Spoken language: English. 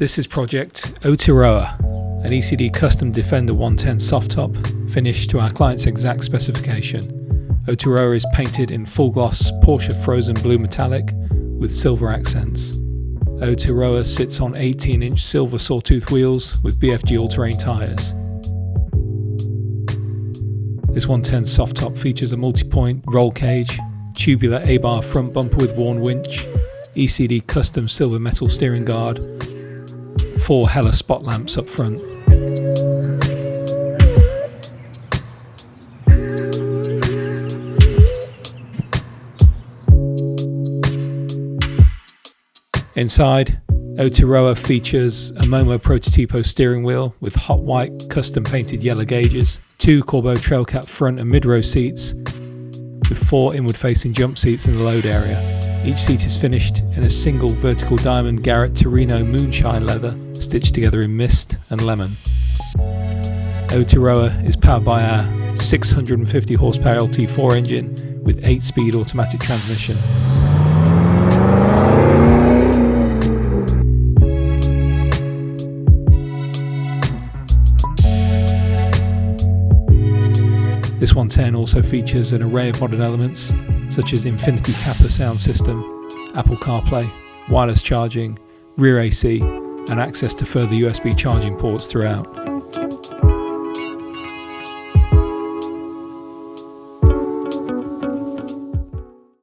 This is project Aotearoa, an E.C.D custom Defender 110 soft top, finished to our client's exact specification. Aotearoa is painted in full gloss Porsche frozen blue metallic with silver accents. Aotearoa sits on 18-inch silver sawtooth wheels with BFG all-terrain tyres. This 110 soft top features a multi-point roll cage, tubular A-bar front bumper with worn winch, E.C.D custom silver metal steering guard, 4 Hella spot lamps up front. Inside, Aotearoa features a Momo Prototipo steering wheel with hot white custom painted yellow gauges, 2 Corbeau Trailcat front and mid-row seats, with 4 inward-facing jump seats in the load area. Each seat is finished in a single vertical diamond Garrett Torino moonshine leather, stitched together in mist and lemon. Aotearoa is powered by our 650 horsepower LT4 engine with 8-speed automatic transmission. This 110 also features an array of modern elements such as Infinity Kappa sound system, Apple CarPlay, wireless charging, rear AC, and access to further USB charging ports throughout.